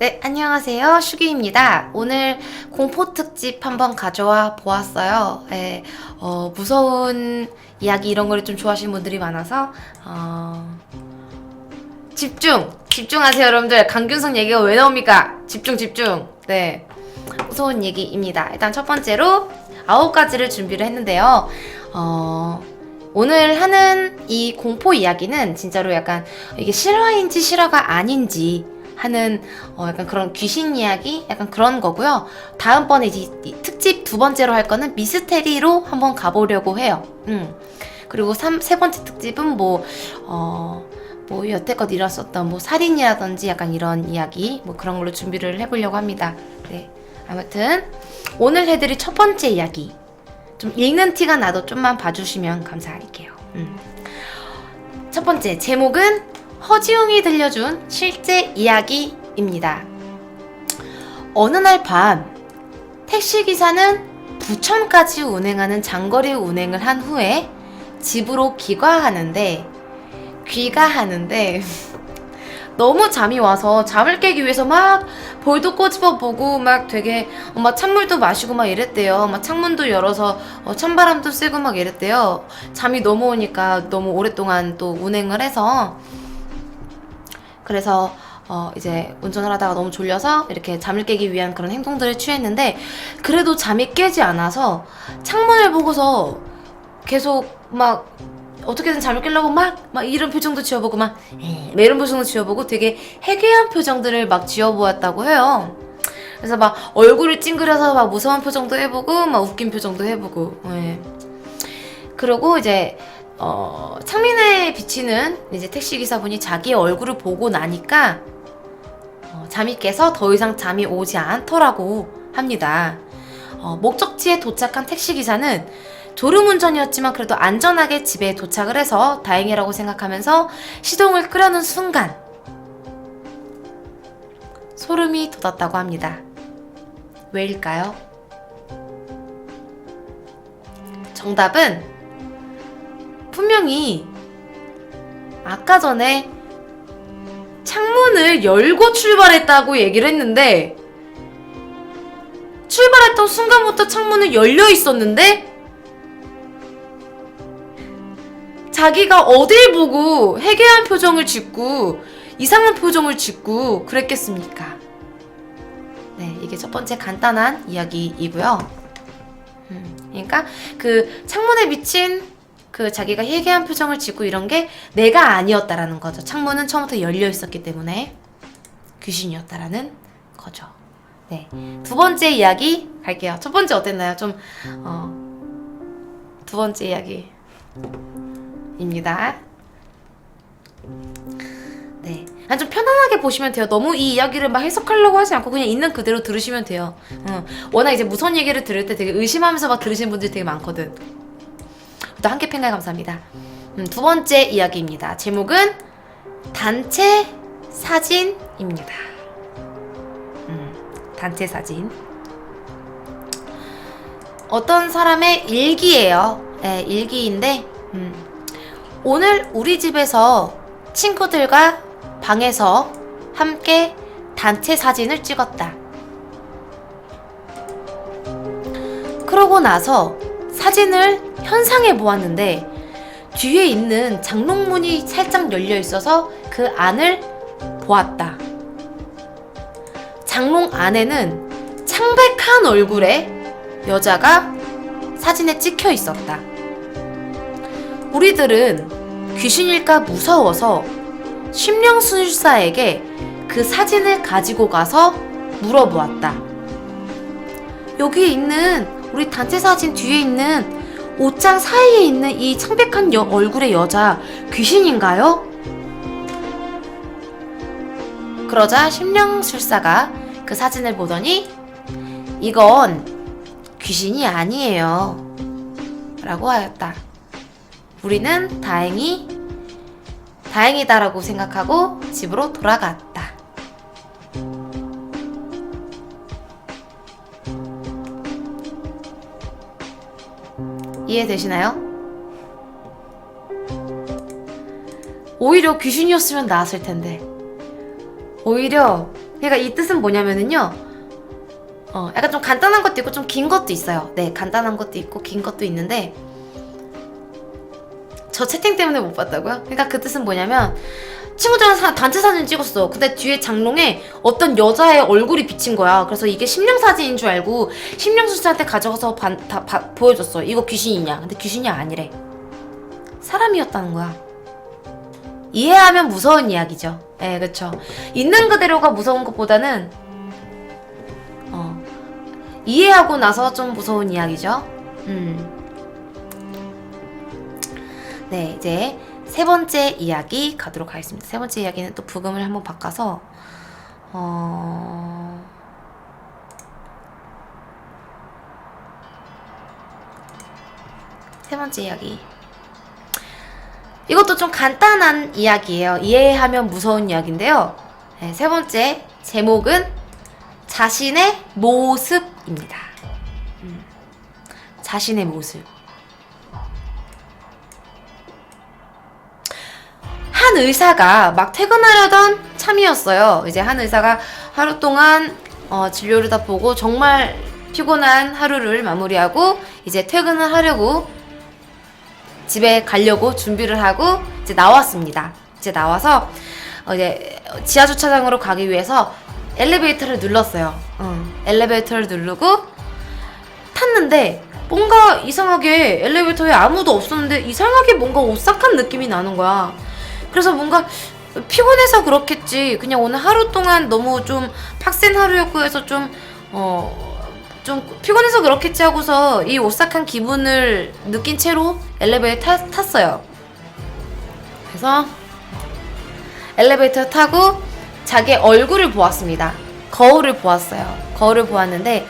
네, 안녕하세요. 슈기입니다. 오늘 공포 특집 한번 가져와 보았어요. 네, 무서운 이야기 이런 거를 좀 좋아하시는 분들이 많아서, 집중하세요, 여러분들. 강균성 얘기가 왜 나옵니까? 집중. 네, 무서운 얘기입니다. 일단 첫 번째로 9가지를 준비를 했는데요. 오늘 하는 이 공포 이야기는 진짜로 약간 이게 실화인지 실화가 아닌지 하는 약간 그런 귀신 이야기 약간 그런 거고요. 다음번에 이제 이 특집 두 번째로 할 거는 미스테리로 한번 가보려고 해요. 그리고 세 번째 특집은 뭐 여태껏 일었었던 뭐 살인이라든지 약간 이런 이야기 뭐 그런 걸로 준비를 해보려고 합니다. 네. 아무튼 오늘 해드릴 첫 번째 이야기 좀 읽는 티가 나도 좀만 봐주시면 감사할게요. 첫 번째 제목은 허지웅이 들려준 실제 이야기입니다. 어느 날 밤 택시기사는 부천까지 운행하는 장거리 운행을 한 후에 집으로 귀가하는데 너무 잠이 와서 잠을 깨기 위해서 막 볼도 꼬집어 보고 막 되게 막 찬물도 마시고 막 이랬대요. 막 창문도 열어서 찬바람도 쐬고 막 이랬대요. 잠이 너무 오니까 너무 오랫동안 또 운행을 해서 그래서 이제 운전을 하다가 너무 졸려서 이렇게 잠을 깨기 위한 그런 행동들을 취했는데 그래도 잠이 깨지 않아서 창문을 보고서 계속 막 어떻게든 잠을 깨려고 막 이런 표정도 지어보고 막 이런 표정도 지어보고 되게 해괴한 표정들을 막 지어보았다고 해요. 그래서 막 얼굴을 찡그려서 막 무서운 표정도 해보고 막 웃긴 표정도 해보고 그러고 이제 창문에 비치는 이제 택시기사분이 자기의 얼굴을 보고 나니까 잠이 깨서 더 이상 잠이 오지 않더라고 합니다. 목적지에 도착한 택시기사는 졸음운전이었지만 그래도 안전하게 집에 도착을 해서 다행이라고 생각하면서 시동을 끄려는 순간 소름이 돋았다고 합니다. 왜일까요? 정답은 분명히 아까 전에 창문을 열고 출발했다고 얘기를 했는데 출발했던 순간부터 창문은 열려 있었는데 자기가 어딜 보고 해괴한 표정을 짓고 이상한 표정을 짓고 그랬겠습니까? 네, 이게 첫 번째 간단한 이야기이고요. 그러니까 그 창문에 비친 그 자기가 해괴한 표정을 짓고 이런 게 내가 아니었다라는 거죠. 창문은 처음부터 열려 있었기 때문에 귀신이었다라는 거죠. 네, 두 번째 이야기 갈게요. 첫 번째 어땠나요? 좀 두 번째 이야기입니다. 네, 좀 편안하게 보시면 돼요. 너무 이 이야기를 막 해석하려고 하지 않고 그냥 있는 그대로 들으시면 돼요. 워낙 이제 무서운 얘기를 들을 때 되게 의심하면서 막 들으시는 분들이 되게 많거든. 또 한개 팽갈 감사합니다. 두 번째 이야기입니다. 제목은 단체 사진입니다. 단체 사진. 어떤 사람의 일기예요. 네, 일기인데 오늘 우리 집에서 친구들과 방에서 함께 단체 사진을 찍었다. 그러고 나서 사진을 현상해 보았는데 뒤에 있는 장롱문이 살짝 열려 있어서 그 안을 보았다. 장롱 안에는 창백한 얼굴의 여자가 사진에 찍혀 있었다. 우리들은 귀신일까 무서워서 심령술사에게 그 사진을 가지고 가서 물어보았다. 여기 있는 우리 단체 사진 뒤에 있는 옷장 사이에 있는 이 창백한 얼굴의 여자 귀신인가요? 그러자 심령술사가 그 사진을 보더니 이건 귀신이 아니에요 라고 하였다. 우리는 다행이다라고 생각하고 집으로 돌아갔다. 이해되시나요? 오히려 귀신이었으면 나았을 텐데 오히려 그러니까 이 뜻은 뭐냐면은요. 약간 좀 간단한 것도 있고 좀 긴 것도 있어요. 네, 간단한 것도 있고 긴 것도 있는데 저 채팅 때문에 못 봤다고요? 그러니까 그 뜻은 뭐냐면 친구들이랑 단체 사진 찍었어. 근데 뒤에 장롱에 어떤 여자의 얼굴이 비친 거야. 그래서 이게 심령 사진인 줄 알고 심령술사한테 가져가서 보여줬어. 이거 귀신이냐? 근데 귀신이 아니래. 사람이었다는 거야. 이해하면 무서운 이야기죠. 예, 그쵸. 있는 그대로가 무서운 것보다는 이해하고 나서 좀 무서운 이야기죠. 네, 이제 세 번째 이야기 가도록 하겠습니다. 세 번째 이야기는 또 부금을 한번 바꿔서 세 번째 이야기. 이것도 좀 간단한 이야기예요. 이해하면 무서운 이야기인데요. 네, 세 번째 제목은 자신의 모습입니다. 자신의 모습. 한 의사가 막 퇴근하려던 참이었어요. 이제 한 의사가 하루 동안 진료를 다 보고 정말 피곤한 하루를 마무리하고 이제 퇴근을 하려고 집에 가려고 준비를 하고 이제 나왔습니다. 이제 나와서 이제 지하 주차장으로 가기 위해서 엘리베이터를 눌렀어요. 엘리베이터를 누르고 탔는데 뭔가 이상하게 엘리베이터에 아무도 없었는데 이상하게 뭔가 오싹한 느낌이 나는 거야. 그래서 뭔가 피곤해서 그렇겠지. 그냥 오늘 하루 동안 너무 좀 빡센 하루였고 해서 좀 피곤해서 그렇겠지 하고서 이 오싹한 기분을 느낀 채로 엘리베이터 탔어요. 그래서 엘리베이터 타고 자기 얼굴을 보았습니다. 거울을 보았어요. 거울을 보았는데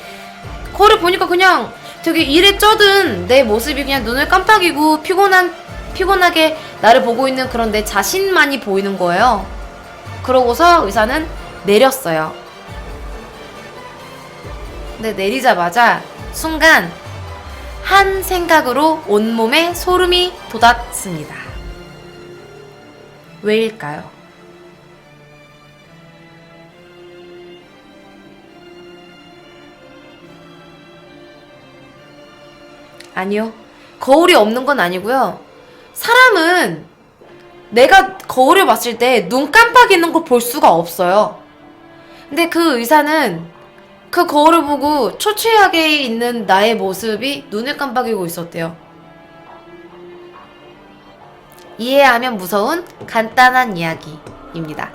거울을 보니까 그냥 되게 일에 쩌든 내 모습이 그냥 눈을 깜빡이고 피곤하게 나를 보고 있는 그런 내 자신만이 보이는 거예요. 그러고서 의사는 내렸어요. 근데 내리자마자 순간 한 생각으로 온몸에 소름이 돋았습니다. 왜일까요? 아니요. 거울이 없는 건 아니고요. 사람은 내가 거울을 봤을 때 눈 깜빡이는 걸 볼 수가 없어요. 근데 그 의사는 그 거울을 보고 초췌하게 있는 나의 모습이 눈을 깜빡이고 있었대요. 이해하면 무서운 간단한 이야기입니다.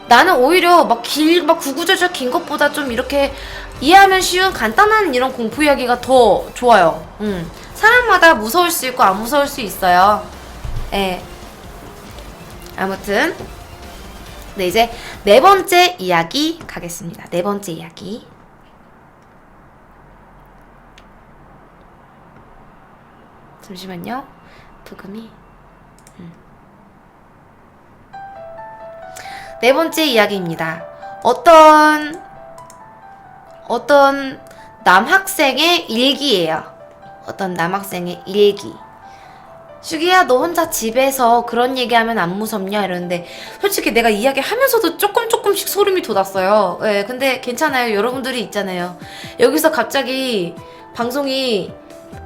나는 오히려 막 구구절절 긴 것보다 좀 이렇게 이해하면 쉬운 간단한 이런 공포 이야기가 더 좋아요. 사람마다 무서울 수 있고 안 무서울 수 있어요. 예. 아무튼 네, 이제 네 번째 이야기 가겠습니다. 네 번째 이야기. 잠시만요. 부금이. 네 번째 이야기입니다. 어떤 남학생의 일기예요. 어떤 남학생의 일기. 슈기야, 너 혼자 집에서 그런 얘기하면 안 무섭냐? 이러는데 솔직히 내가 이야기하면서도 조금씩 소름이 돋았어요. 예, 근데 괜찮아요. 여러분들이 있잖아요. 여기서 갑자기 방송이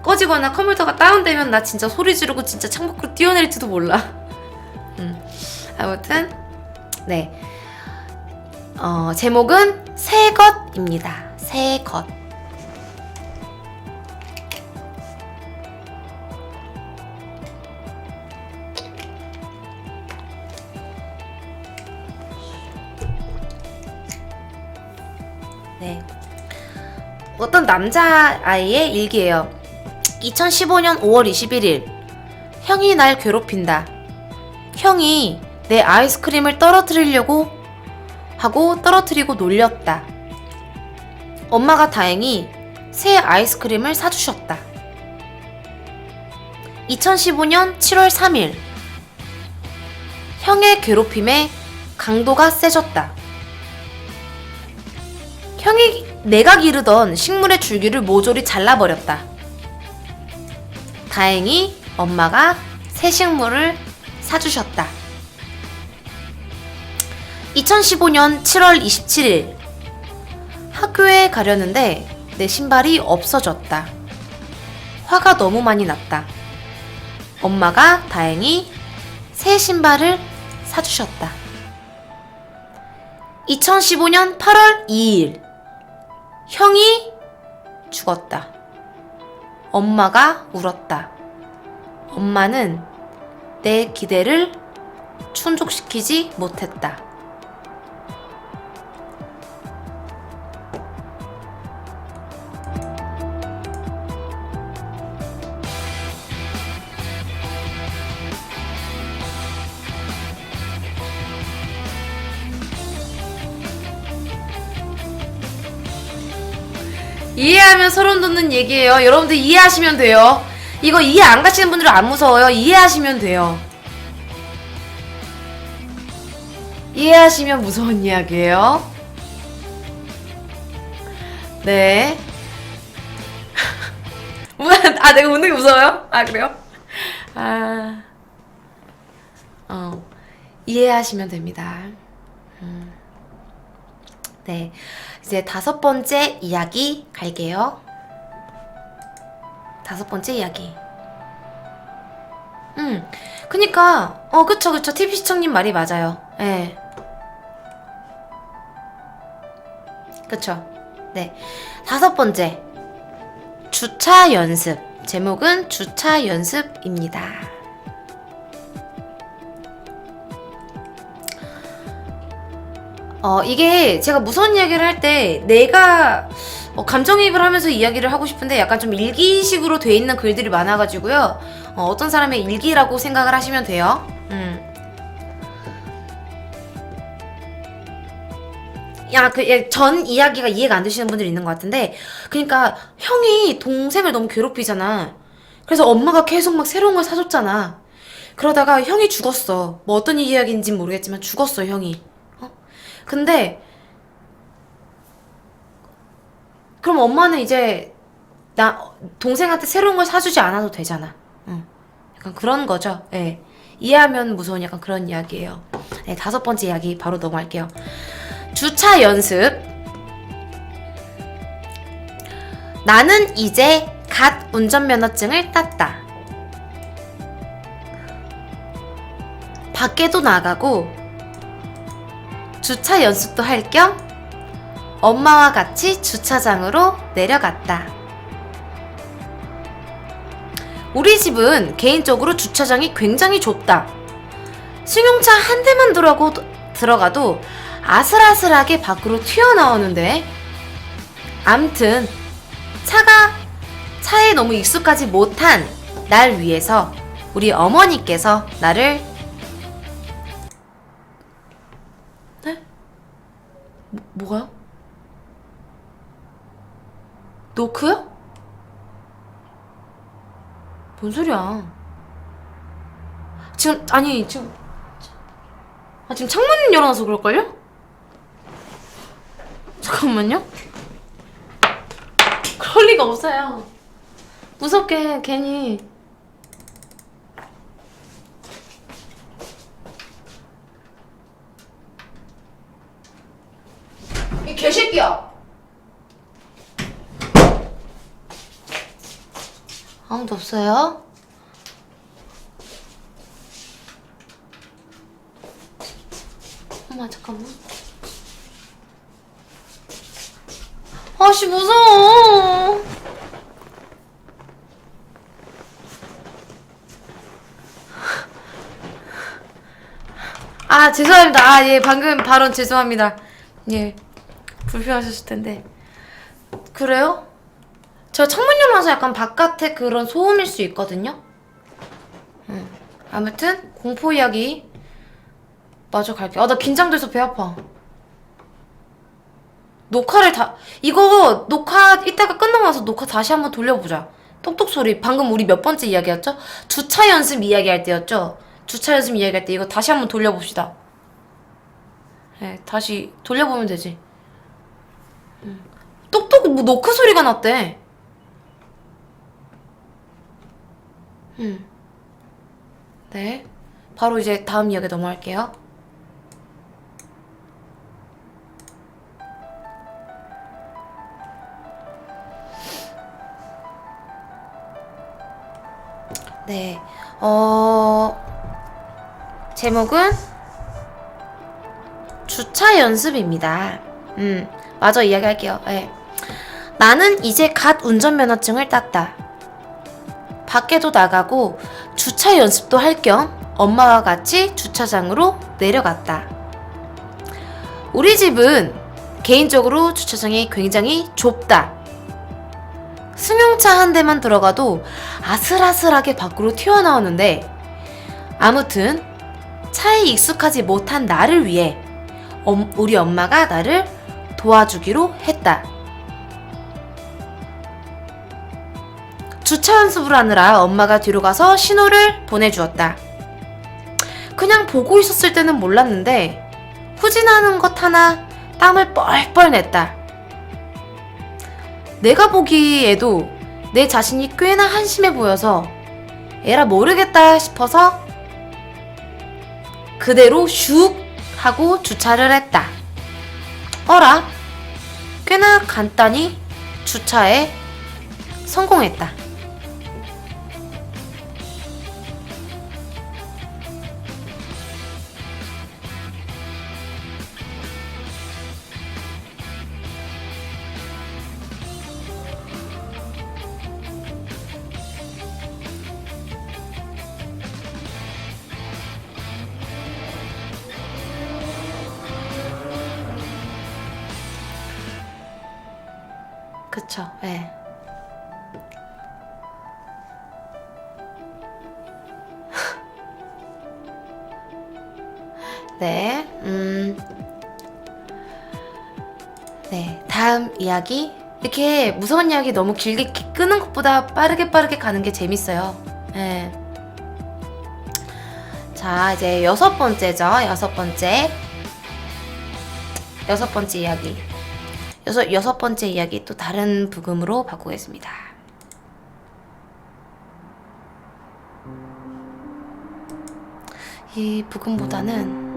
꺼지거나 컴퓨터가 다운되면 나 진짜 소리 지르고 진짜 창밖으로 뛰어내릴지도 몰라. 아무튼 네, 제목은 새 것입니다. 새 것. 네, 어떤 남자아이의 일기예요. 2015년 5월 21일 형이 날 괴롭힌다. 형이 내 아이스크림을 떨어뜨리려고 하고 떨어뜨리고 놀렸다. 엄마가 다행히 새 아이스크림을 사주셨다. 2015년 7월 3일 형의 괴롭힘에 강도가 세졌다. 형이 내가 기르던 식물의 줄기를 모조리 잘라버렸다. 다행히 엄마가 새 식물을 사주셨다. 2015년 7월 27일 학교에 가려는데 내 신발이 없어졌다. 화가 너무 많이 났다. 엄마가 다행히 새 신발을 사주셨다. 2015년 8월 2일 형이 죽었다. 엄마가 울었다. 엄마는 내 기대를 충족시키지 못했다. 이해하면 소름 돋는 얘기예요. 여러분들 이해하시면 돼요. 이거 이해 안 가시는 분들은 안 무서워요. 이해하시면 돼요. 이해하시면 무서운 이야기예요. 네. 아, 내가 웃는 게 무서워요? 아, 그래요? 아, 이해하시면 됩니다. 네. 이제 5번째 이야기 갈게요. 5번째 이야기. 그니까, 그쵸. TV 시청님 말이 맞아요. 예. 그쵸. 네. 5번째. 주차 연습. 제목은 주차 연습입니다. 이게 제가 무서운 이야기를 할 때 내가 감정이입을 하면서 이야기를 하고 싶은데 약간 좀 일기식으로 돼 있는 글들이 많아가지고요. 어떤 사람의 일기라고 생각을 하시면 돼요. 전 이야기가 이해가 안 되시는 분들이 있는 것 같은데, 그러니까 형이 동생을 너무 괴롭히잖아. 그래서 엄마가 계속 막 새로운 걸 사줬잖아. 그러다가 형이 죽었어. 뭐 어떤 이야기인지는 모르겠지만 죽었어, 형이. 근데 그럼 엄마는 이제 동생한테 새로운 걸 사주지 않아도 되잖아. 약간 그런 거죠. 예. 이해하면 무서운 약간 그런 이야기예요. 네, 5번째 이야기 바로 넘어갈게요. 주차 연습. 나는 이제 갓 운전면허증을 땄다. 밖에도 나가고 주차 연습도 할 겸 엄마와 같이 주차장으로 내려갔다. 우리 집은 개인적으로 주차장이 굉장히 좁다. 승용차 한 대만 들어가도 아슬아슬하게 밖으로 튀어나오는데, 암튼 차에 너무 익숙하지 못한 날 위해서 우리 어머니께서 나를 뭐가요? 노크요? 뭔 소리야? 지금 창문 열어놔서 그럴걸요? 잠깐만요. 그럴 리가 없어요. 무섭게 괜히. 이 개새끼야. 아무도 없어요? 엄마 잠깐만. 아씨 무서워. 아 죄송합니다. 예 방금 발언 죄송합니다. 예 불편하셨을 텐데. 그래요? 저 창문 열어놔서 약간 바깥에 그런 소음일 수 있거든요. 아무튼 공포 이야기 마저 갈게요. 나 긴장돼서 배 아파. 이거 녹화 이따가 끝나고 나서 녹화 다시 한번 돌려보자. 똑똑 소리. 방금 우리 몇 번째 이야기였죠? 주차 연습 이야기할 때였죠? 주차 연습 이야기할 때 이거 다시 한번 돌려봅시다. 네, 다시 돌려보면 되지. 똑똑 뭐 노크 소리가 났대. 네. 바로 이제 다음 이야기 넘어갈게요. 네, 제목은 주차 연습입니다. 마저 이야기할게요. 네. 나는 이제 갓 운전면허증을 땄다. 밖에도 나가고 주차 연습도 할 겸 엄마와 같이 주차장으로 내려갔다. 우리 집은 개인적으로 주차장이 굉장히 좁다. 승용차 한 대만 들어가도 아슬아슬하게 밖으로 튀어나오는데, 아무튼 차에 익숙하지 못한 나를 위해 우리 엄마가 나를 도와주기로 했다. 주차 연습을 하느라 엄마가 뒤로 가서 신호를 보내주었다. 그냥 보고 있었을 때는 몰랐는데 후진하는 것 하나 땀을 뻘뻘 냈다. 내가 보기에도 내 자신이 꽤나 한심해 보여서 에라 모르겠다 싶어서 그대로 슉 하고 주차를 했다. 어라? 꽤나 간단히 주차에 성공했다. 그쵸, 예. 네, 네, 다음 이야기. 이렇게 무서운 이야기 너무 길게 끄는 것보다 빠르게 가는 게 재밌어요. 예. 자, 이제 여섯 번째죠. 여섯 번째 이야기. 여섯 번째 이야기 또 다른 부금으로 바꾸겠습니다. 이 부금보다는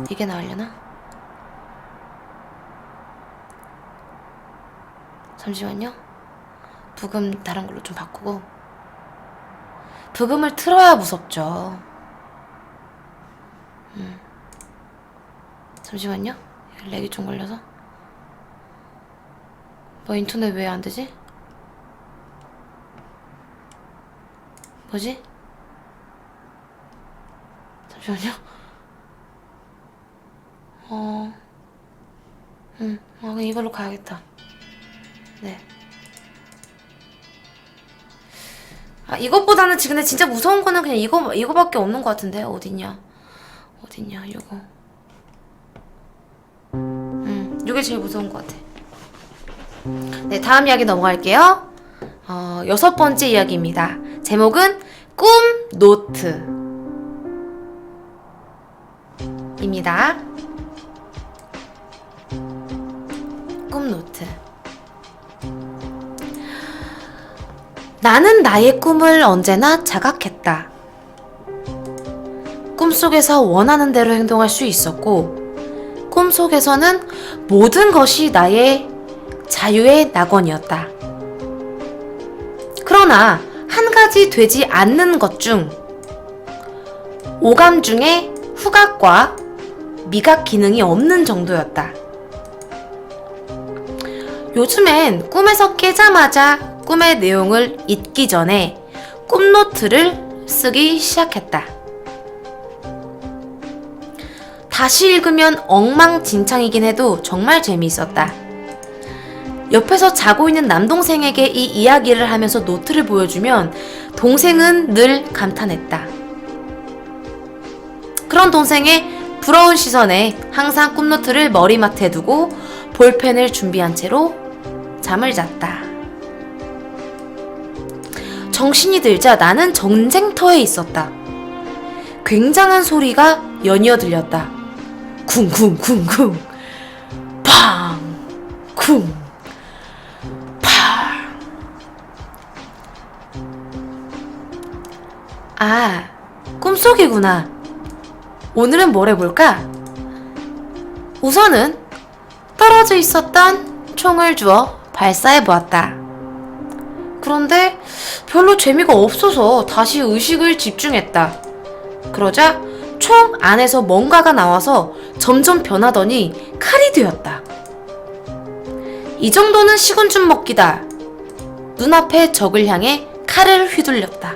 이게 나으려나? 잠시만요. 부금 다른 걸로 좀 바꾸고. 부금을 틀어야 무섭죠. 잠시만요. 렉이 좀 걸려서. 뭐 인터넷 왜 안 되지? 뭐지? 잠시만요. 그럼 이걸로 가야겠다. 네. 아, 이것보다는 지금 근데 진짜 무서운 거는 그냥 이거밖에 없는 것 같은데. 어딨냐, 이거. 이게 제일 무서운 것 같아. 네, 다음 이야기 넘어갈게요. 여섯 번째 이야기입니다. 제목은 꿈 노트입니다. 꿈 노트. 나는 나의 꿈을 언제나 자각했다. 꿈속에서 원하는 대로 행동할 수 있었고, 꿈속에서는 모든 것이 나의 자유의 낙원이었다. 그러나 한 가지 되지 않는 것 중 오감 중에 후각과 미각 기능이 없는 정도였다. 요즘엔 꿈에서 깨자마자 꿈의 내용을 잊기 전에 꿈노트를 쓰기 시작했다. 다시 읽으면 엉망진창이긴 해도 정말 재미있었다. 옆에서 자고 있는 남동생에게 이 이야기를 하면서 노트를 보여주면 동생은 늘 감탄했다. 그런 동생의 부러운 시선에 항상 꿈노트를 머리맡에 두고 볼펜을 준비한 채로 잠을 잤다. 정신이 들자 나는 전쟁터에 있었다. 굉장한 소리가 연이어 들렸다. 쿵쿵쿵쿵 팡 쿵 팡. 아, 꿈속이구나. 오늘은 뭘 해볼까? 우선은 떨어져 있었던 총을 주워 발사해보았다. 그런데 별로 재미가 없어서 다시 의식을 집중했다. 그러자 총 안에서 뭔가가 나와서 점점 변하더니 칼이 되었다. 이 정도는 식은 죽 먹기다. 눈앞에 적을 향해 칼을 휘둘렸다.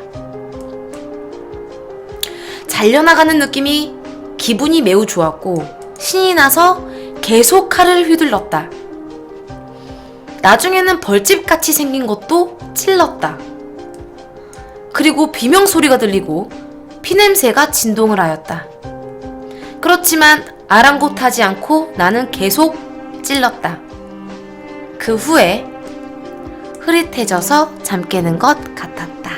잘려나가는 느낌이 기분이 매우 좋았고 신이 나서 계속 칼을 휘둘렀다. 나중에는 벌집같이 생긴 것도 찔렀다. 그리고 비명소리가 들리고 피냄새가 진동을 하였다. 그렇지만 아랑곳하지 않고 나는 계속 찔렀다. 그 후에 흐릿해져서 잠 깨는 것 같았다.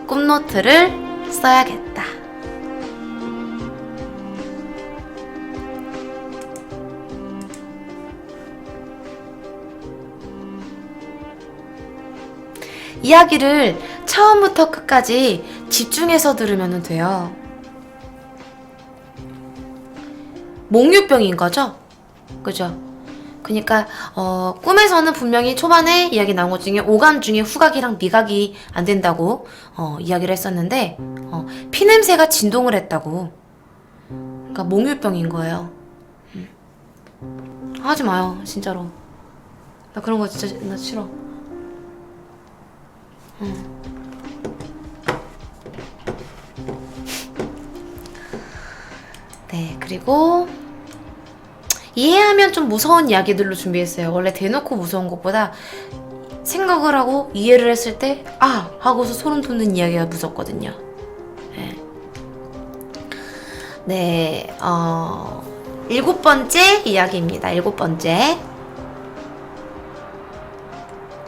꿈노트를 써야겠다. 이야기를 처음부터 끝까지 집중해서 들으면 돼요. 몽유병인 거죠? 그죠? 그러니까 꿈에서는 분명히 초반에 이야기 나온 것 중에 오감 중에 후각이랑 미각이 안 된다고 이야기를 했었는데 피냄새가 진동을 했다고. 그러니까 몽유병인 거예요. 하지 마요, 진짜로. 나 그런 거 진짜 나 싫어. 네, 그리고 이해하면 좀 무서운 이야기들로 준비했어요. 원래 대놓고 무서운 것보다 생각을 하고 이해를 했을 때 아! 하고서 소름 돋는 이야기가 무섭거든요. 네, 7번째 이야기입니다.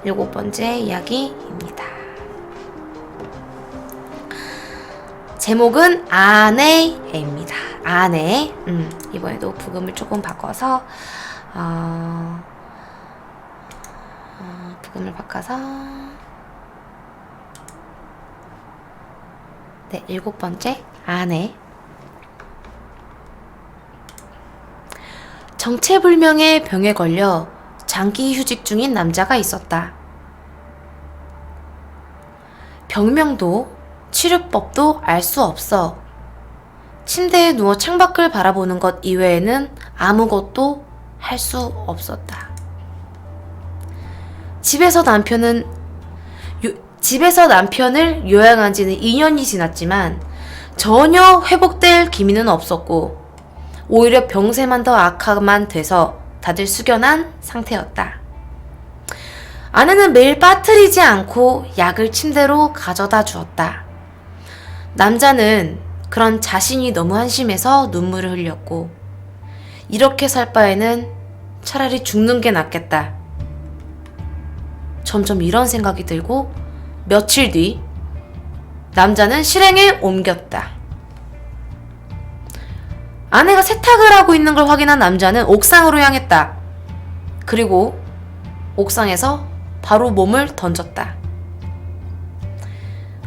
7번째 이야기입니다. 제목은 아내입니다. 아내. 이번에도 부금을 조금 바꿔서 네, 7번째 아내. 정체불명의 병에 걸려 장기 휴직 중인 남자가 있었다. 병명도 치료법도 알 수 없어. 침대에 누워 창밖을 바라보는 것 이외에는 아무것도 할 수 없었다. 집에서 남편을 요양한 지는 2년이 지났지만 전혀 회복될 기미는 없었고 오히려 병세만 더 악화만 돼서 다들 숙연한 상태였다. 아내는 매일 빠뜨리지 않고 약을 침대로 가져다 주었다. 남자는 그런 자신이 너무 한심해서 눈물을 흘렸고 이렇게 살 바에는 차라리 죽는 게 낫겠다. 점점 이런 생각이 들고 며칠 뒤 남자는 실행에 옮겼다. 아내가 세탁을 하고 있는 걸 확인한 남자는 옥상으로 향했다. 그리고 옥상에서 바로 몸을 던졌다.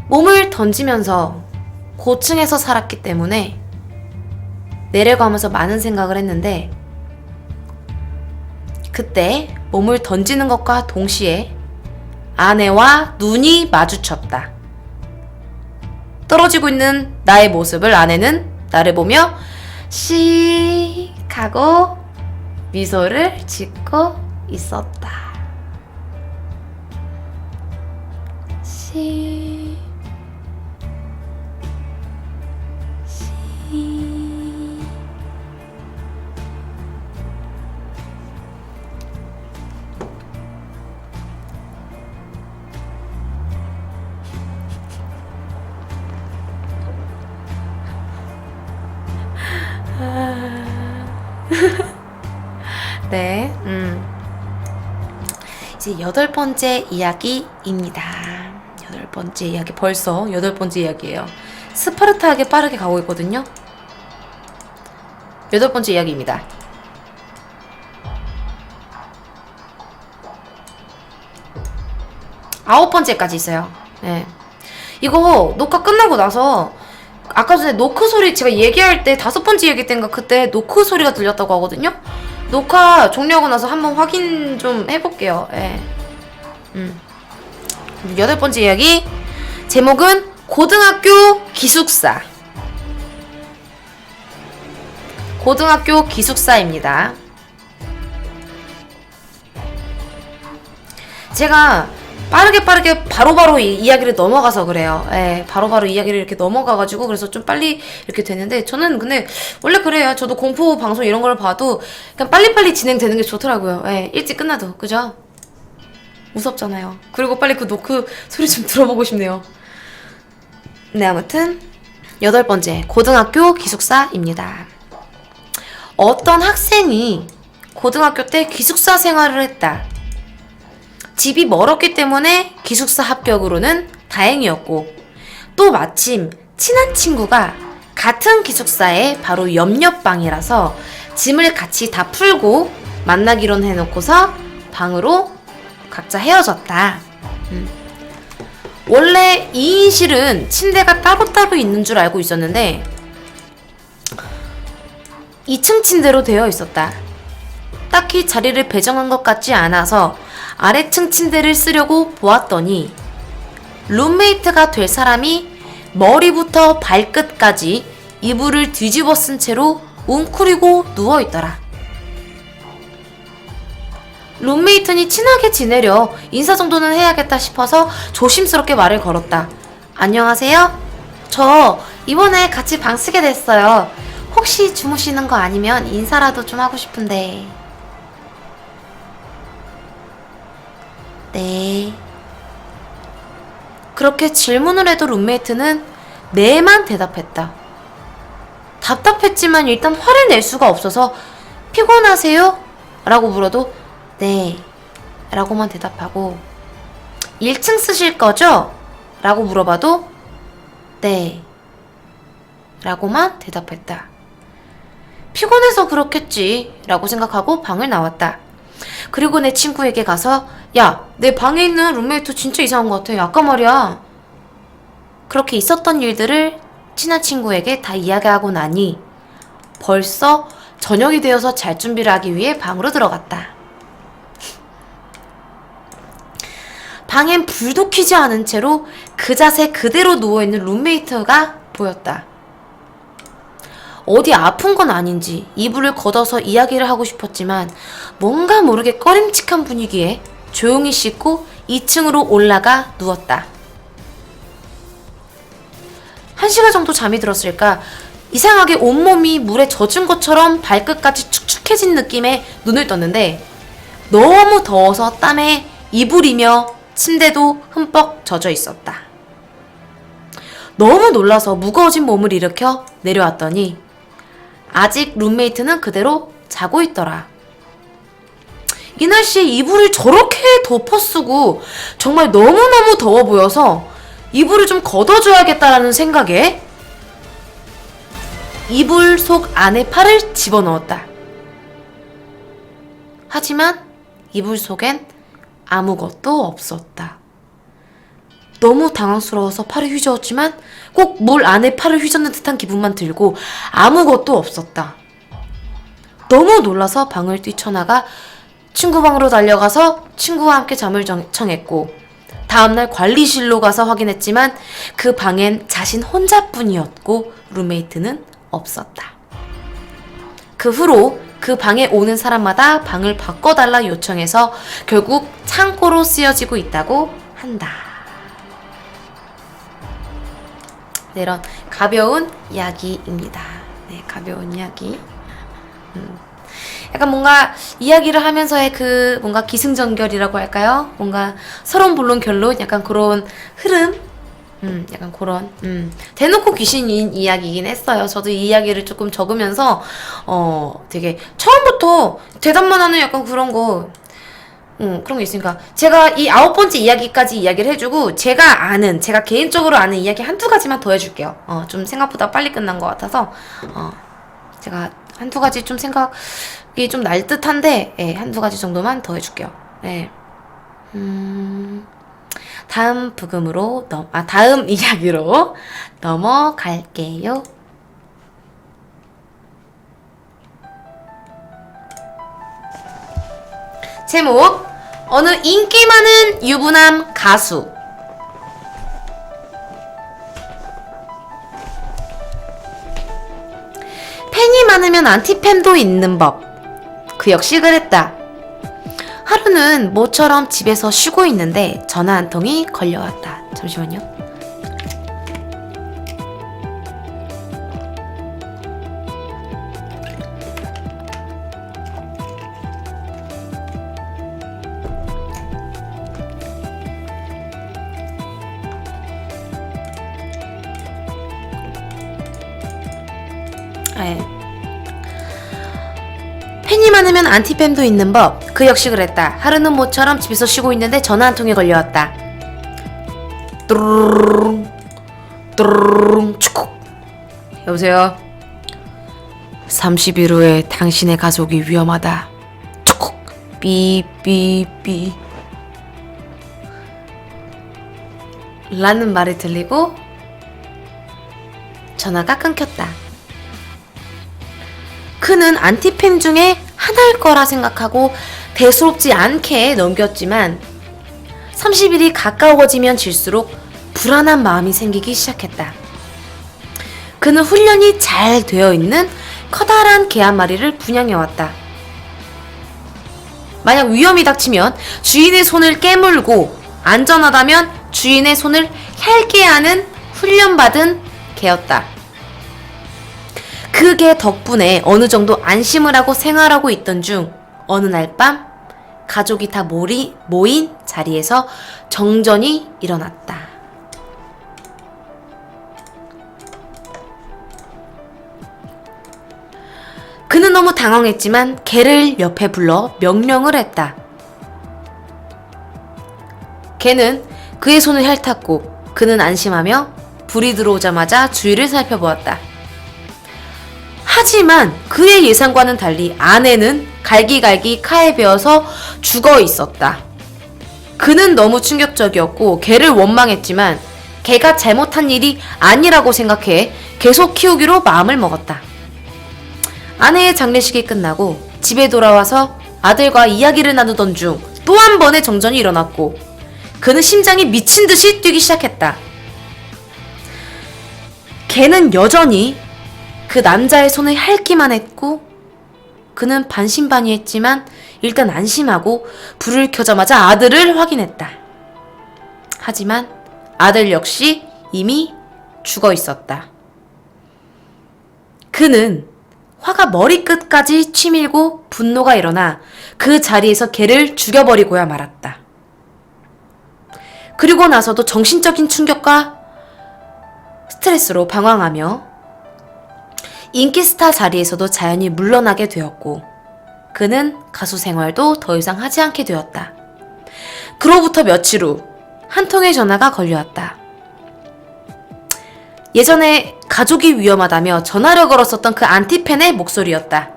몸을 던지면서 고층에서 살았기 때문에 내려가면서 많은 생각을 했는데 그때 몸을 던지는 것과 동시에 아내와 눈이 마주쳤다. 떨어지고 있는 나의 모습을 아내는 나를 보며 씩 하고 미소를 짓고 있었다. 씩 네, 이제 8번째 이야기입니다. 8번째 이야기, 벌써 8번째 이야기예요. 스파르타하게 빠르게 가고 있거든요. 8번째 이야기입니다. 9번째까지 있어요. 네. 이거 녹화 끝나고 나서 아까 전에 노크 소리 제가 얘기할 때 5번째 얘기 때인가 그때 노크 소리가 들렸다고 하거든요. 녹화 종료하고 나서 한번 확인 좀 해볼게요. 예. 여덟 번째 이야기 제목은 고등학교 기숙사. 고등학교 기숙사입니다. 제가 빠르게 바로바로 이야기를 넘어가서 그래요. 예, 바로바로 이야기를 이렇게 넘어가가지고 그래서 좀 빨리 이렇게 되는데 저는 근데 원래 그래요. 저도 공포 방송 이런 걸 봐도 그냥 빨리빨리 진행되는 게 좋더라고요. 예, 일찍 끝나도. 그죠? 무섭잖아요. 그리고 빨리 그 노크 소리 좀 들어보고 싶네요. 네, 아무튼 여덟 번째 고등학교 기숙사입니다. 어떤 학생이 고등학교 때 기숙사 생활을 했다. 집이 멀었기 때문에 기숙사 합격으로는 다행이었고 또 마침 친한 친구가 같은 기숙사에 바로 옆방이라서 짐을 같이 다 풀고 만나기로 해놓고서 방으로 각자 헤어졌다. 원래 2인실은 침대가 따로따로 있는 줄 알고 있었는데 2층 침대로 되어 있었다. 딱히 자리를 배정한 것 같지 않아서 아래층 침대를 쓰려고 보았더니 룸메이트가 될 사람이 머리부터 발끝까지 이불을 뒤집어 쓴 채로 웅크리고 누워있더라. 룸메이트니 친하게 지내려 인사 정도는 해야겠다 싶어서 조심스럽게 말을 걸었다. 안녕하세요? 저 이번에 같이 방 쓰게 됐어요. 혹시 주무시는 거 아니면 인사라도 좀 하고 싶은데. 네. 그렇게 질문을 해도 룸메이트는 네만 대답했다. 답답했지만 일단 화를 낼 수가 없어서 피곤하세요? 라고 물어도 네 라고만 대답하고 1층 쓰실 거죠? 라고 물어봐도 네 라고만 대답했다. 피곤해서 그렇겠지 라고 생각하고 방을 나왔다. 그리고 내 친구에게 가서 야, 내 방에 있는 룸메이트 진짜 이상한 것 같아. 아까 말이야. 그렇게 있었던 일들을 친한 친구에게 다 이야기하고 나니 벌써 저녁이 되어서 잘 준비를 하기 위해 방으로 들어갔다. 방엔 불도 켜지 않은 채로 그 자세 그대로 누워있는 룸메이트가 보였다. 어디 아픈 건 아닌지 이불을 걷어서 이야기를 하고 싶었지만 뭔가 모르게 꺼림칙한 분위기에 조용히 씻고 2층으로 올라가 누웠다. 1시간 정도 잠이 들었을까 이상하게 온몸이 물에 젖은 것처럼 발끝까지 축축해진 느낌에 눈을 떴는데 너무 더워서 땀에 이불이며 침대도 흠뻑 젖어 있었다. 너무 놀라서 무거워진 몸을 일으켜 내려왔더니 아직 룸메이트는 그대로 자고 있더라. 이 날씨에 이불을 저렇게 덮어쓰고 정말 너무너무 더워 보여서 이불을 좀 걷어줘야겠다라는 생각에 이불 속 안에 팔을 집어넣었다. 하지만 이불 속엔 아무것도 없었다. 너무 당황스러워서 팔을 휘저었지만 꼭 물 안에 팔을 휘젓는 듯한 기분만 들고 아무것도 없었다. 너무 놀라서 방을 뛰쳐나가 친구 방으로 달려가서 친구와 함께 잠을 청했고 다음날 관리실로 가서 확인했지만 그 방엔 자신 혼자뿐이었고 룸메이트는 없었다. 그 후로 그 방에 오는 사람마다 방을 바꿔달라 요청해서 결국 창고로 쓰여지고 있다고 한다. 네, 이런 가벼운 이야기입니다. 네, 가벼운 이야기. 약간 뭔가 이야기를 하면서의 그 뭔가 기승전결이라고 할까요? 뭔가 서론 본론 결론 약간 그런 흐름? 약간 그런 대놓고 귀신인 이야기이긴 했어요. 저도 이 이야기를 조금 적으면서 되게 처음부터 대답만 하는 약간 그런 거 그런 게 있으니까 제가 이 9번째 이야기까지 이야기를 해주고 제가 개인적으로 아는 이야기 한두 가지만 더 해줄게요. 좀 생각보다 빨리 끝난 것 같아서 제가 한두 가지 좀 생각이 좀 날 듯한데 한두 가지 정도만 더 해줄게요. 네. 다음 부금으로 다음 이야기로 넘어갈게요. 제목 어느 인기 많은 유부남 가수 많으면 안티팸도 있는 법. 그 역시 그랬다. 하루는 모처럼 집에서 쉬고 있는데 전화 한 통이 걸려왔다. 잠시만요. 팬이 많으면 안티팸도 있는 법. 그 역시 그랬다. 하루는 모처럼 집에서 쉬고 있는데 전화 한 통이 걸려왔다. 뚜루룽 뚜루룽 축. 여보세요. 30일 후에 당신의 가족이 위험하다. 축. 삐삐삐 라는 말이 들리고 전화가 끊겼다. 그는 안티팸 중에 하나일 거라 생각하고 대수롭지 않게 넘겼지만 30일이 가까워지면 질수록 불안한 마음이 생기기 시작했다. 그는 훈련이 잘 되어 있는 커다란 개 한 마리를 분양해왔다. 만약 위험이 닥치면 주인의 손을 깨물고 안전하다면 주인의 손을 핥게 하는 훈련받은 개였다. 그 개 덕분에 어느 정도 안심을 하고 생활하고 있던 중 어느 날 밤 가족이 다 모인 자리에서 정전이 일어났다. 그는 너무 당황했지만 개를 옆에 불러 명령을 했다. 개는 그의 손을 핥았고 그는 안심하며 불이 들어오자마자 주위를 살펴보았다. 하지만 그의 예상과는 달리 아내는 갈기갈기 칼에 베어서 죽어 있었다. 그는 너무 충격적이었고 개를 원망했지만 개가 잘못한 일이 아니라고 생각해 계속 키우기로 마음을 먹었다. 아내의 장례식이 끝나고 집에 돌아와서 아들과 이야기를 나누던 중 또 한 번의 정전이 일어났고 그는 심장이 미친 듯이 뛰기 시작했다. 개는 여전히 그 남자의 손을 핥기만 했고 그는 반신반의했지만 일단 안심하고 불을 켜자마자 아들을 확인했다. 하지만 아들 역시 이미 죽어 있었다. 그는 화가 머리끝까지 치밀고 분노가 일어나 그 자리에서 개를 죽여버리고야 말았다. 그리고 나서도 정신적인 충격과 스트레스로 방황하며 인기 스타 자리에서도 자연히 물러나게 되었고 그는 가수 생활도 더 이상 하지 않게 되었다. 그로부터 며칠 후 한 통의 전화가 걸려왔다. 예전에 가족이 위험하다며 전화를 걸었었던 그 안티팬의 목소리였다.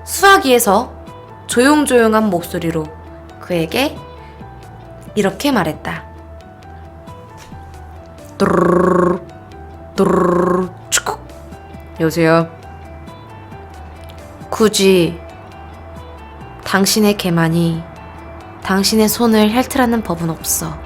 수화기에서 조용조용한 목소리로 그에게 이렇게 말했다. 뚜루루루 뚜루루루 축. 여보세요. 굳이 당신의 개만이 당신의 손을 핥으라는 법은 없어.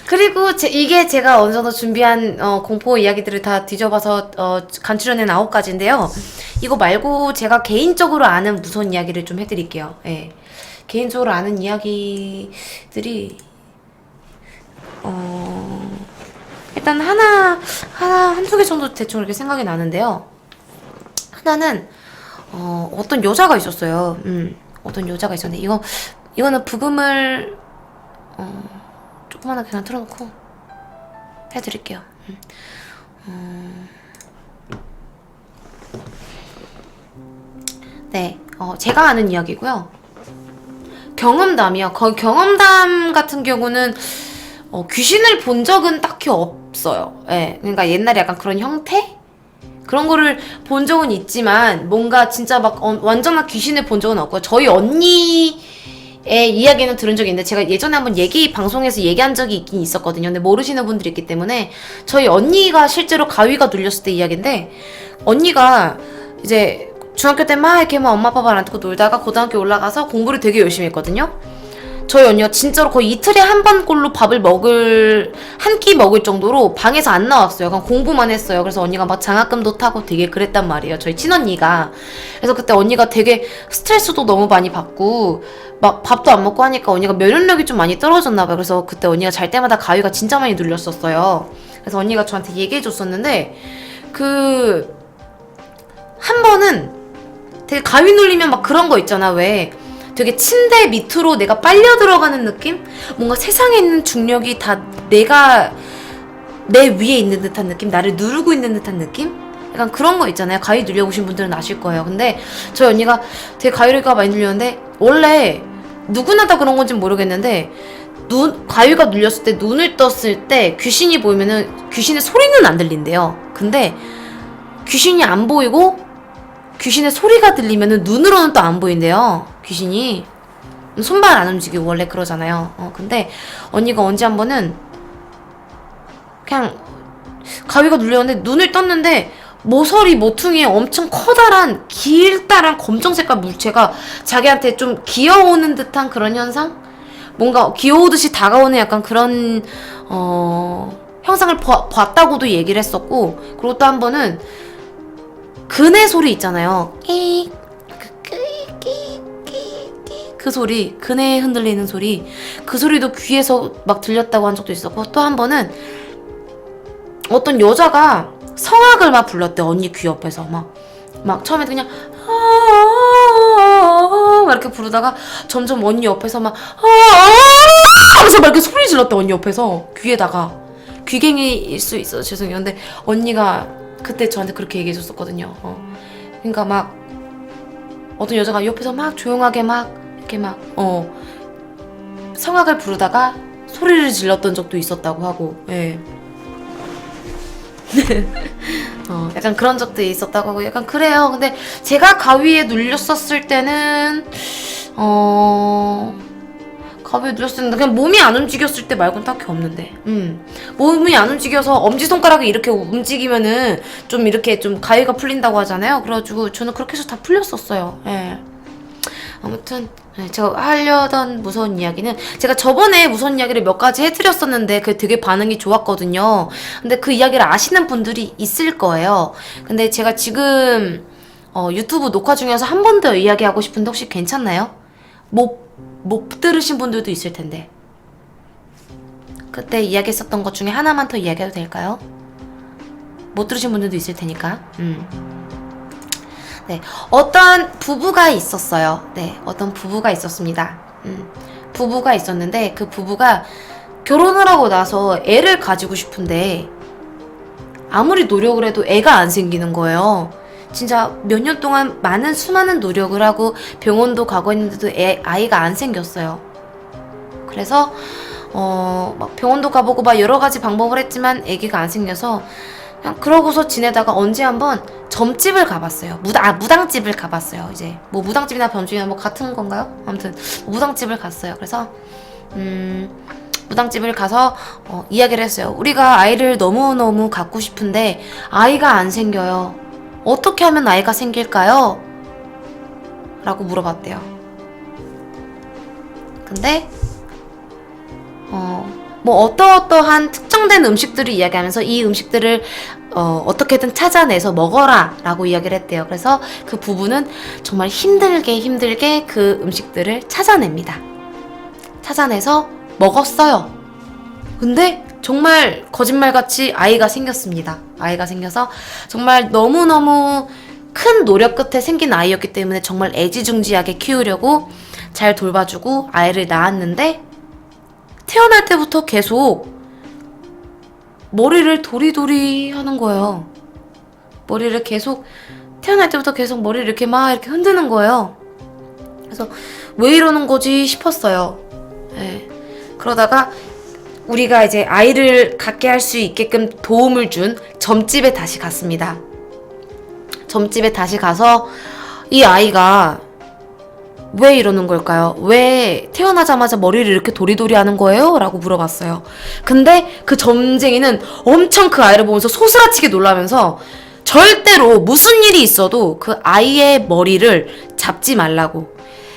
그리고 이게 제가 어느 정도 준비한 공포 이야기들을 다 뒤져봐서 간추려낸 9가지인데요. 이거 말고 제가 개인적으로 아는 무서운 이야기를 좀 해드릴게요. 예. 개인적으로 아는 이야기들이 일단 한두 개 정도 대충 이렇게 생각이 나는데요. 하나는 어떤 여자가 있었어요. 어떤 여자가 있었는데 이거는 부금을 조그만하게 그냥 틀어놓고 해드릴게요. 네, 제가 아는 이야기고요. 경험담이요. 경험담 같은 경우는 귀신을 본 적은 딱히 없어요. 예, 그러니까 옛날에 약간 그런 형태? 그런 거를 본 적은 있지만 뭔가 진짜 막 완전한 귀신을 본 적은 없고요. 저희 언니의 이야기는 들은 적이 있는데 제가 예전에 한번 방송에서 얘기한 적이 있긴 있었거든요. 근데 모르시는 분들이 있기 때문에 저희 언니가 실제로 가위가 눌렸을 때 이야기인데 언니가 이제 중학교 때 막 이렇게 막 엄마 아빠 말 안 듣고 놀다가 고등학교 올라가서 공부를 되게 열심히 했거든요. 저희 언니가 진짜로 거의 이틀에 한 번꼴로 밥을 한 끼 먹을 정도로 방에서 안 나왔어요. 그냥 공부만 했어요. 그래서 언니가 막 장학금도 타고 되게 그랬단 말이에요. 저희 친언니가. 그래서 그때 언니가 되게 스트레스도 너무 많이 받고 막 밥도 안 먹고 하니까 언니가 면역력이 좀 많이 떨어졌나 봐요. 그래서 그때 언니가 잘 때마다 가위가 진짜 많이 눌렸었어요. 그래서 언니가 저한테 얘기해 줬었는데 한 번은 되게 가위 눌리면 막 그런 거 있잖아. 왜 되게 침대 밑으로 내가 빨려 들어가는 느낌? 뭔가 세상에 있는 중력이 다 내 위에 있는 듯한 느낌? 나를 누르고 있는 듯한 느낌? 약간 그런 거 있잖아요. 가위 눌려보신 분들은 아실 거예요. 근데 저희 언니가 되게 가위가 많이 눌렸는데 원래 누구나 다 그런 건지 모르겠는데 가위가 눌렸을 때 눈을 떴을 때 귀신이 보이면은 귀신의 소리는 안 들린대요. 근데 귀신이 안 보이고 귀신의 소리가 들리면은 눈으로는 또 안 보인대요. 귀신이 손발 안 움직이고 원래 그러잖아요. 근데 언니가 언제 한 번은 그냥 가위가 눌렸는데 눈을 떴는데 모퉁이에 엄청 커다란 길다란 검정색깔 물체가 자기한테 좀 기어오는 듯한 그런 현상? 뭔가 기어오듯이 다가오는 약간 그런 형상을 봤다고도 얘기를 했었고, 그리고 또 한 번은 그네 소리 있잖아요. 그 소리, 그네 흔들리는 소리, 그 소리도 귀에서 막 들렸다고 한 적도 있었고, 또 한 번은 어떤 여자가 성악을 막 불렀대. 언니 귀 옆에서 막 처음에 그냥 막 이렇게 부르다가 점점 언니 옆에서 막 하면서 막 이렇게 소리 질렀대. 언니 옆에서 귀에다가. 귀갱이일 수 있어, 죄송해요. 근데 언니가 그때 저한테 그렇게 얘기해 줬었거든요. 그러니까 막 어떤 여자가 옆에서 막 조용하게 막 이렇게 막 성악을 부르다가 소리를 질렀던 적도 있었다고 하고. 예. 약간 그런 적도 있었다고 하고 약간 그래요. 근데 제가 가위에 눌렸었을 때는 가위에 눌렸을 때는 그냥 몸이 안 움직였을 때 말고는 딱히 없는데 몸이 안 움직여서 엄지손가락이 이렇게 움직이면은 좀 이렇게 좀 가위가 풀린다고 하잖아요. 그래가지고 저는 그렇게 해서 다 풀렸었어요. 예. 아무튼 제가 하려던 무서운 이야기는 제가 저번에 무서운 이야기를 몇 가지 해드렸었는데 그게 되게 반응이 좋았거든요. 근데 그 이야기를 아시는 분들이 있을 거예요. 근데 제가 지금 유튜브 녹화 중이어서 한 번 더 이야기하고 싶은데 혹시 괜찮나요? 못 들으신 분들도 있을 텐데 그때 이야기했었던 것 중에 하나만 더 이야기해도 될까요? 못 들으신 분들도 있을 테니까. 네, 어떤 부부가 있었어요. 네, 어떤 부부가 있었습니다. 부부가 있었는데 그 부부가 결혼을 하고 나서 애를 가지고 싶은데 아무리 노력을 해도 애가 안 생기는 거예요. 진짜 몇 년 동안 수많은 노력을 하고 병원도 가고 했는데도 아이가 안 생겼어요. 그래서 막 병원도 가보고 막 여러 가지 방법을 했지만 아기가 안 생겨서 그냥 그러고서 지내다가 언제 한번 점집을 가봤어요. 무당집을 가봤어요. 이제 뭐 무당집이나 점집이나 뭐 같은 건가요? 아무튼 무당집을 갔어요. 그래서 무당집을 가서 이야기를 했어요. 우리가 아이를 너무너무 갖고 싶은데 아이가 안 생겨요. 어떻게 하면 아이가 생길까요? 라고 물어봤대요. 근데 뭐 어떠한 특정된 음식들을 이야기하면서 이 음식들을 어떻게든 찾아내서 먹어라 라고 이야기를 했대요. 그래서 그 부부는 정말 힘들게 그 음식들을 찾아냅니다. 찾아내서 먹었어요. 근데 정말 거짓말같이 아이가 생겼습니다. 아이가 생겨서 정말 너무너무 큰 노력 끝에 생긴 아이였기 때문에 정말 애지중지하게 키우려고 잘 돌봐주고 아이를 낳았는데 태어날 때부터 계속 머리를 도리도리 하는 거예요. 태어날 때부터 계속 머리를 이렇게 막 이렇게 흔드는 거예요. 그래서 왜 이러는 거지 싶었어요. 네. 그러다가 우리가 이제 아이를 갖게 할 수 있게끔 도움을 준 점집에 다시 갔습니다. 점집에 다시 가서 이 아이가 왜 이러는 걸까요? 왜 태어나자마자 머리를 이렇게 도리도리 하는 거예요? 라고 물어봤어요. 근데 그 점쟁이는 엄청 그 아이를 보면서 소스라치게 놀라면서 절대로 무슨 일이 있어도 그 아이의 머리를 잡지 말라고,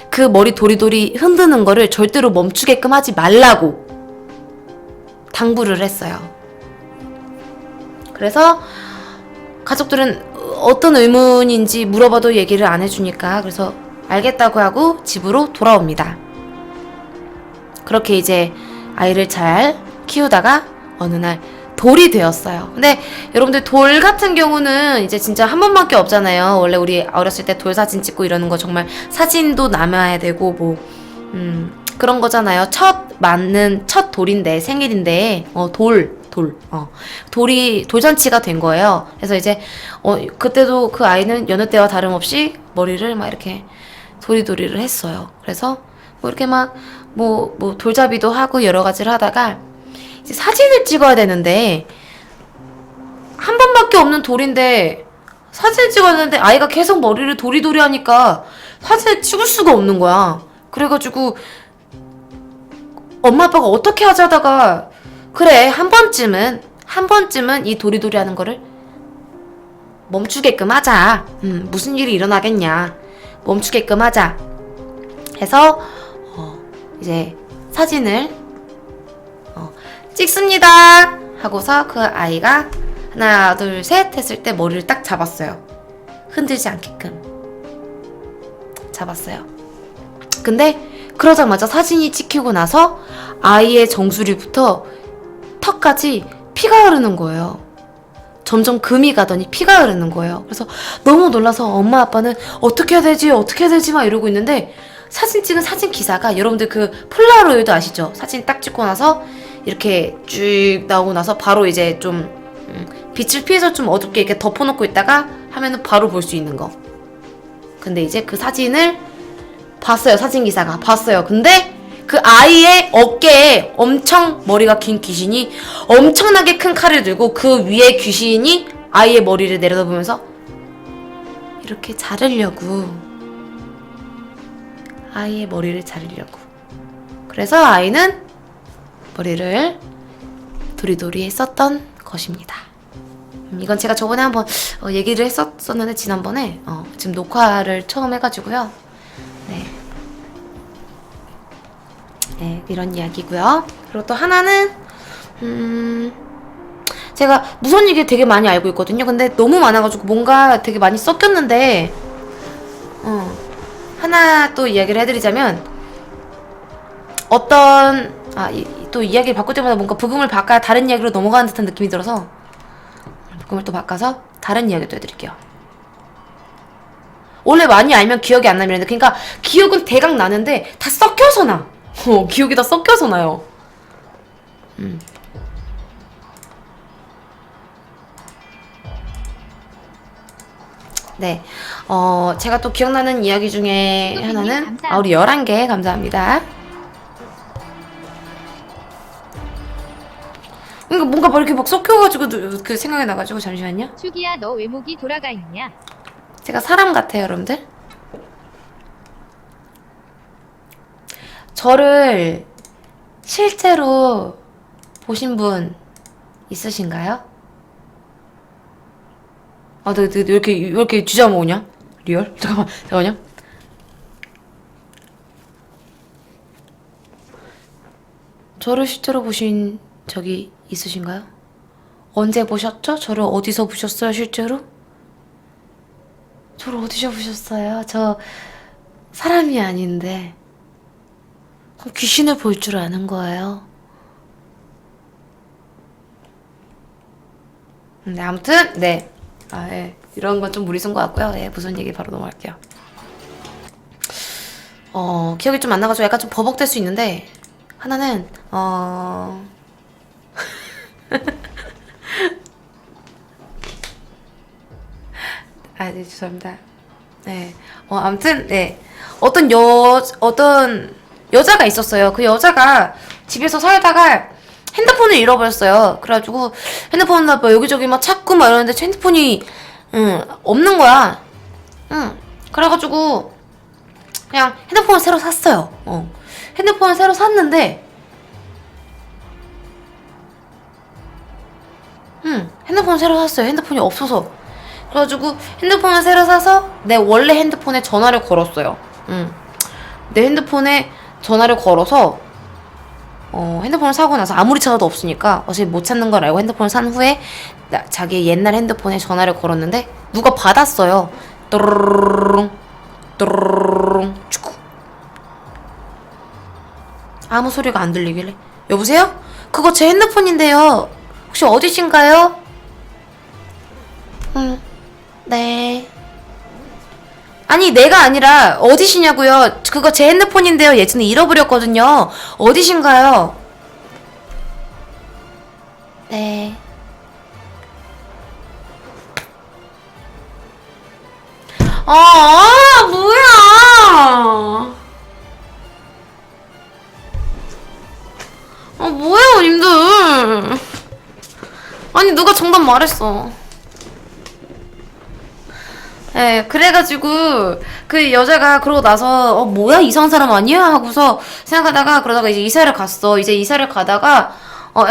그 머리 도리도리 흔드는 거를 절대로 멈추게끔 하지 말라고 당부를 했어요. 그래서 가족들은 어떤 의문인지 물어봐도 얘기를 안 해주니까 그래서 알겠다고 하고 집으로 돌아옵니다. 그렇게 이제 아이를 잘 키우다가 어느 날 돌이 되었어요. 근데 여러분들 돌 같은 경우는 이제 진짜 한 번밖에 없잖아요. 원래 우리 어렸을 때 돌 사진 찍고 이러는 거 정말 사진도 남아야 되고 뭐 그런 거잖아요. 첫 돌인데, 생일인데 돌이 돌잔치가 된 거예요. 그래서 이제 그때도 그 아이는 여느 때와 다름없이 머리를 막 이렇게 도리도리를 했어요. 그래서 뭐 이렇게 막 뭐 돌잡이도 하고 여러 가지를 하다가 이제 사진을 찍어야 되는데 한 번밖에 없는 돌인데 사진을 찍었는데 아이가 계속 머리를 도리도리 하니까 사진을 찍을 수가 없는 거야. 그래가지고 엄마 아빠가 어떻게 하자 하다가 그래 한 번쯤은 이 도리도리 하는 거를 멈추게끔 하자. 무슨 일이 일어나겠냐. 멈추게끔 하자 해서 이제 사진을 찍습니다 하고서 그 아이가 하나 둘 셋 했을 때 머리를 딱 잡았어요. 흔들지 않게끔 잡았어요. 근데 그러자마자 사진이 찍히고 나서 아이의 정수리부터 턱까지 피가 흐르는 거예요. 점점 금이 가더니 피가 흐르는 거예요. 그래서 너무 놀라서 엄마 아빠는 어떻게 해야 되지 막 이러고 있는데 사진 찍은 사진 기사가, 여러분들 그 폴라로이드 아시죠? 사진 딱 찍고 나서 이렇게 쭉 나오고 나서 바로 이제 좀 빛을 피해서 좀 어둡게 이렇게 덮어놓고 있다가 하면은 바로 볼 수 있는 거. 근데 이제 그 사진을 봤어요. 사진 기사가 봤어요. 근데 그 아이의 어깨에 엄청 머리가 긴 귀신이 엄청나게 큰 칼을 들고 그 위에 귀신이 아이의 머리를 내려다보면서 이렇게 자르려고, 아이의 머리를 자르려고. 그래서 아이는 머리를 도리도리 했었던 것입니다. 이건 제가 저번에 한번 얘기를 했었었는데 지난번에 지금 녹화를 처음 해가지고요. 네, 이런 이야기고요. 그리고 또 하나는 제가 무서운 얘기 되게 많이 알고 있거든요. 근데 너무 많아가지고 뭔가 되게 많이 섞였는데 하나 또 이야기를 해드리자면, 또 이야기를 바꿀 때마다 뭔가 부금을 바꿔야 다른 이야기로 넘어가는 듯한 느낌이 들어서 부금을 또 바꿔서 다른 이야기 또 해드릴게요. 원래 많이 알면 기억이 안 나면, 그러니까 기억은 대강 나는데 다 섞여서 나. 기억이 다 섞여서 나요. 네. 제가 또 기억나는 이야기 중에 하나는, 우리 11개 감사합니다. 그러니까 뭔가 막 이렇게 막 섞여가지고 그 생각이 나가지고, 잠시만요. 축이야, 너 외목이 돌아가 있냐? 제가 사람 같아요, 여러분들. 저를 실제로 보신 분 있으신가요? 너 왜 이렇게 쥐잡아 오냐? 리얼? 잠깐만요. 저를 실제로 보신 적이 있으신가요? 언제 보셨죠? 저를 어디서 보셨어요, 실제로? 저를 어디서 보셨어요? 저 사람이 아닌데 귀신을 볼 줄 아는 거예요. 네, 아무튼 네. 예. 이런 건 좀 무리순 것 같고요. 예, 무슨 얘기 바로 넘어갈게요. 기억이 좀 안 나가지고 약간 좀 버벅될 수 있는데, 하나는 네, 죄송합니다. 네. 아무튼 네. 어떤 여자가 있었어요. 그 여자가 집에서 살다가 핸드폰을 잃어버렸어요. 그래가지고 핸드폰을 막 여기저기 막 찾고 막 이러는데 핸드폰이 응, 없는 거야. 응. 그래가지고 그냥 핸드폰을 새로 샀어요. 핸드폰을 새로 샀는데 핸드폰을 새로 샀어요. 핸드폰이 없어서. 그래가지고 핸드폰을 새로 사서 내 원래 핸드폰에 전화를 걸었어요. 내 핸드폰에 전화를 걸어서 핸드폰을 사고 나서 아무리 찾아도 없으니까 어차피 못 찾는 걸 알고 핸드폰을 산 후에 자기 옛날 핸드폰에 전화를 걸었는데 누가 받았어요. 또르르릉 또르르릉 축구. 아무 소리가 안 들리길래 여보세요? 그거 제 핸드폰인데요. 혹시 어디신가요? 네. 아니 내가 아니라 어디시냐고요. 그거 제 핸드폰인데요. 예전에 잃어버렸거든요. 어디신가요? 네. 뭐야. 뭐야 님들. 아니 누가 정답 말했어. 예, 그래가지고 그 여자가 그러고 나서 뭐야 이상한 사람 아니야 하고서 생각하다가 그러다가 이제 이사를 갔어. 이제 이사를 가다가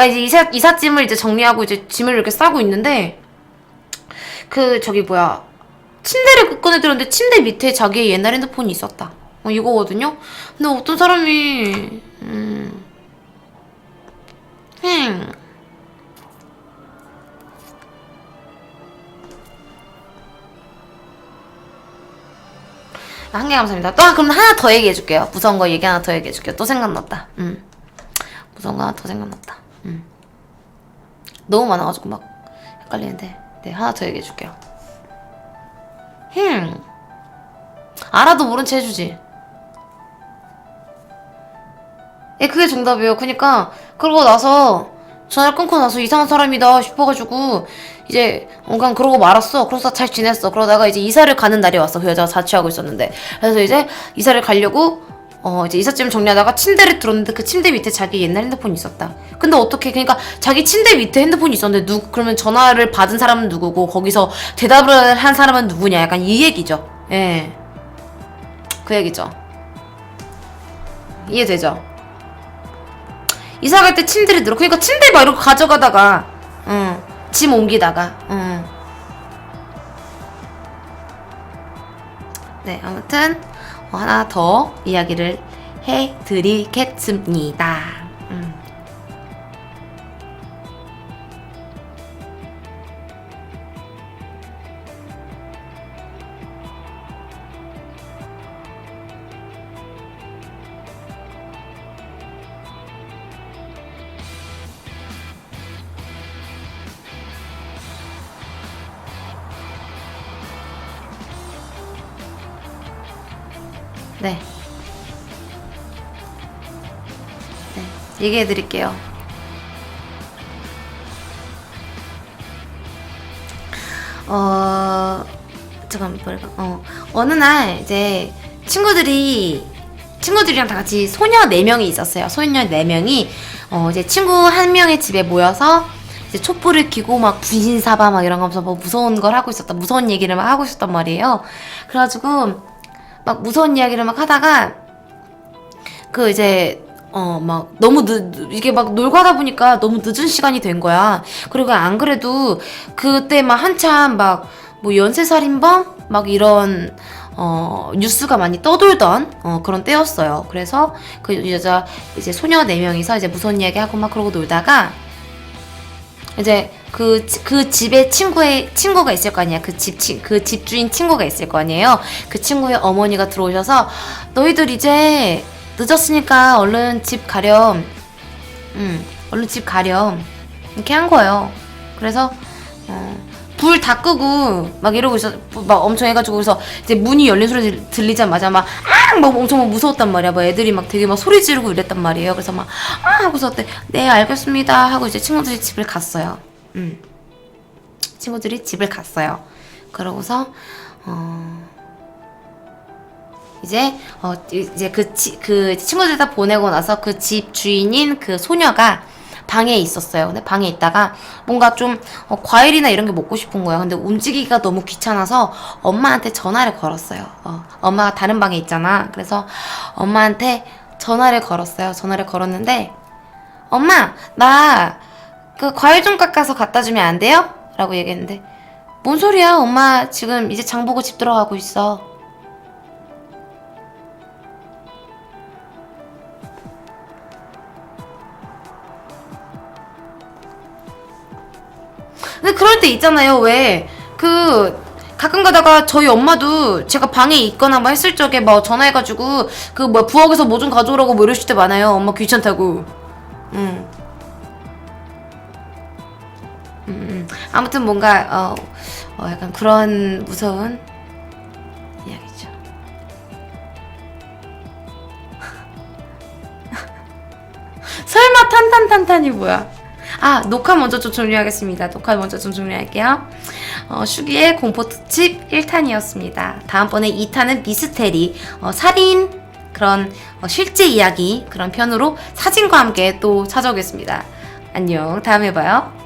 이제 이삿짐을 이제 정리하고 이제 짐을 이렇게 싸고 있는데 그 저기 뭐야 침대를 꺼내 들었는데 침대 밑에 자기의 옛날 핸드폰이 있었다. 이거거든요. 근데 어떤 사람이 한 개 감사합니다. 또 그럼 하나 더 얘기해줄게요. 무서운 거 얘기 하나 더 얘기해줄게요. 또 생각났다. 무서운 거 하나 더 생각났다. 너무 많아가지고 막 헷갈리는데 네 하나 더 얘기해줄게요. 알아도 모른 체 해주지. 예, 그게 정답이에요. 그니까 그러고 나서 전화를 끊고 나서 이상한 사람이다 싶어가지고 이제 그냥 그러고 말았어. 그래서 잘 지냈어. 그러다가 이제 이사를 가는 날이 왔어. 그 여자가 자취하고 있었는데 그래서 이제 이사를 가려고 이제 이삿짐을 정리하다가 침대를 들었는데 그 침대 밑에 자기 옛날 핸드폰이 있었다. 근데 어떻게 그러니까 자기 침대 밑에 핸드폰이 있었는데 그러면 전화를 받은 사람은 누구고 거기서 대답을 한 사람은 누구냐 약간 이 얘기죠. 예, 그 얘기죠. 이해되죠? 이사 갈 때 침대를 들어. 그러니까 침대 막 이렇게 가져가다가 짐 옮기다가 네, 아무튼 하나 더 이야기를 해드리겠습니다. 네. 네, 얘기해 드릴게요. 잠깐만, 어느 날 이제 친구들이랑 다 같이 소녀 4명이 있었어요. 소녀 4명이 이제 친구 한 명의 집에 모여서 이제 촛불을 켜고 막 분신사바 막 이런 거 하면서 뭐 무서운 걸 하고 있었다. 무서운 얘기를 막 하고 있었단 말이에요. 그래가지고 막 무서운 이야기를 막 하다가 그 이제 막 너무 이게 막 놀고 하다 보니까 너무 늦은 시간이 된 거야. 그리고 안 그래도 그때 막 한참 막 뭐 연쇄살인범 막 이런 뉴스가 많이 떠돌던 그런 때였어요. 그래서 그 여자 이제 소녀 4명이서 이제 무서운 이야기 하고 막 그러고 놀다가 이제 그 집에 친구가 있을 거 아니야. 그 집주인 친구가 있을 거 아니에요. 그 친구의 어머니가 들어오셔서 너희들 이제 늦었으니까 얼른 집 가렴. 얼른 집 가렴. 이렇게 한 거예요. 그래서 불 다 끄고 막 이러고 막 엄청 해가지고 그래서 이제 문이 열린 소리 들리자마자 막 엄청 무서웠단 말이야. 막 애들이 막 되게 막 소리 지르고 이랬단 말이에요. 그래서 막 하고서 네 알겠습니다 하고 이제 친구들이 집을 갔어요. 친구들이 집을 갔어요. 그러고서 이제 그 친구들 다 보내고 나서 그 집 주인인 그 소녀가 방에 있었어요. 근데 방에 있다가 뭔가 좀 과일이나 이런 게 먹고 싶은 거야. 근데 움직이기가 너무 귀찮아서 엄마한테 전화를 걸었어요. 엄마가 다른 방에 있잖아. 그래서 엄마한테 전화를 걸었어요. 전화를 걸었는데 엄마, 나 그 과일 좀 깎아서 갖다 주면 안 돼요? 라고 얘기했는데 뭔 소리야? 엄마 지금 이제 장 보고 집 들어가고 있어. 근데 그럴 때 있잖아요. 왜 가끔 가다가 저희 엄마도 제가 방에 있거나 뭐 했을 적에 뭐 전화해가지고 그 뭐 부엌에서 뭐 좀 가져오라고 뭐 이러실 때 많아요. 엄마 귀찮다고. 아무튼 뭔가 약간 그런 무서운 이야기죠. 설마 탄탄탄탄이 뭐야? 녹화 먼저 좀 종료하겠습니다. 녹화 먼저 좀 종료할게요. 슈기의 공포 특집 1탄이었습니다. 다음번에 2탄은 미스테리, 살인, 그런 실제 이야기 그런 편으로 사진과 함께 또 찾아오겠습니다. 안녕. 다음에 봐요.